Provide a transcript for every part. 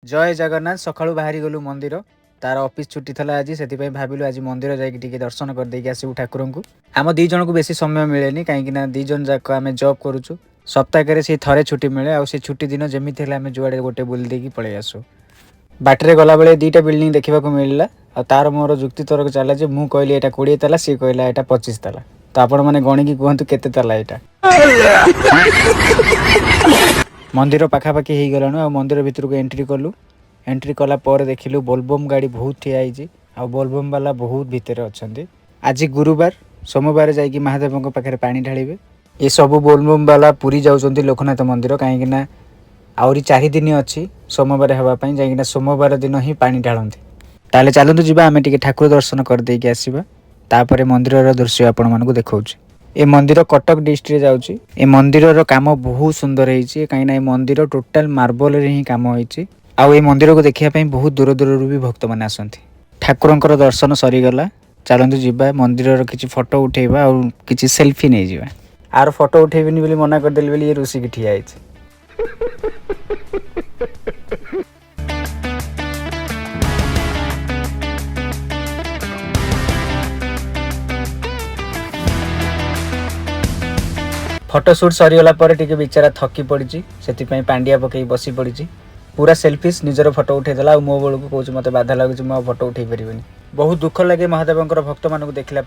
जय जगन्नाथ सकाळू बाहरी गलु मंदिर तार ऑफिस छुट्टी थला आज से भाविलु आज मंदिर जाकि दर्शन कर देकी आसबु ठाकुर को। आम दी जन को बेसी समय मिले कहीं दी जन जाक आम जॉब करुचु सप्ताह से थरे छुट्टी मिले आ छुट्टी दिन जमी आम जुआड़े गोटे बुल देकी पलि आसु। बाटर गला बेले दीटा बिल्डिंग देखा मिलला और तार मोर जुक्ति तर्क चला जे मु कहली एटा 20 ताला सी कहला एटा 25 ताला तो आपण मैंने गणिकी कहतु केते ताला एटा। मंदिर पाखापाखि हो गलानु आ मंदिर भितर को एंट्री कलु। एंट्री कला पर देखिलु बोलबम गाड़ी बहुत ठिया होइछि आ बोलबम वाला बहुत भितर अछंती। आज गुरुवार सोमवार जाइकि महादेव पाखे पानी ढालिबे। ये सब बोलबम वाला पूरी जाउछंती लोकनाथ मंदिर कहीं ना आउरी 4 दिन अच्छी सोमवार हवा पई जाइकिना सोमवार दिन ही पानी ढालंती। ताले चलंतु जिबा आमे टिके ठाकुर दर्शन कर देकी आसीबा तापरे मंदिरर दृश्य आपण मानकु देखाउछि। ए मंदिर कटक डिस्ट्रिक्ट जाउछि। ए मंदिरर काम बहुत सुंदर होइछि कहीं ना ए मंदिर टोटल मार्बल रे ही काम होइछि आ ए मंदिर को देखिया पई बहुत दूर दूर भी भक्त माने आसंती। ठाकुरंकर दर्शन सरी गला चलंतु जिबा मंदिरर किछि फोटो उठेबा और किछि सेल्फी नै जिबा। आर फोटो उठेबिनी बोली मना कर देली बोली ये ऋषि की ठिया आइछि। फोटोशूट सरीगला टिके बेचारा थकी पड़ी से पांडिया पकई बसी पड़ी पूरा सेल्फिश निजर फोटो उठेदेला मो बेलू कौच मत बाधा लगुच मो फोटो उठे पारिनी। बहुत दुख लगे महादेव भक्त मान देखला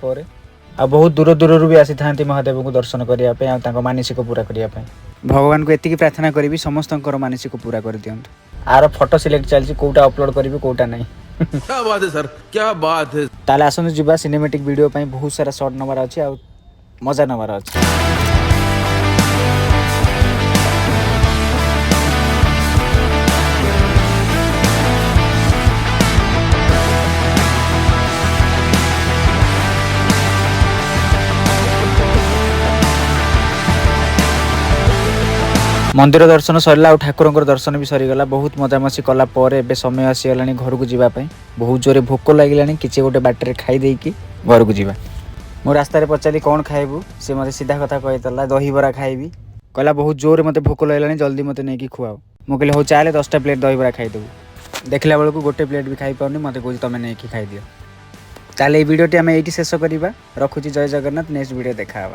आ बहुत दूर दूर भी आसी था महादेव को दर्शन करने मानसिक पूरा करने। भगवान को एति प्रार्थना करी समस्त मानसिक पूरा कर दिंतु। आर फोटो सिलेक्ट चलती कौटा अपलोड करी कौटा नहीं। क्या बात है सर, क्या बात है। ताले आसनु जिबा सिनेमेटिक वीडियो पई बहुत सारा शॉट नंबर अछि आ मजा नंबर अछि। मंदिर दर्शन सरला और ठाकुर दर्शन भी सरीगला। बहुत मजामसी कला एबे समय आसीगला घर को जावाई। बहुत जोरे भोक लगे किसी गोटे बाटर खाई घर को जावा। मो रास्त पचारि कौन खाइबू सी मत सीधा कथा कहीला दहीबरा खाइबी कहला बहुत जोरे मत भोक लगे जल्दी मत नहीं खुआओ। मुझे कहली हूँ चाहे 10टा प्लेट दहीबरा खाईदेबू देखला बेलू गोटे प्लेट भी खाई पाऊनी मत कह तुम नहीं खाई दियो। ताले भिडियोटी आम ये शेष करवा। रखुची जय जगन्नाथ। नेक्स्ट वीडियो देखा।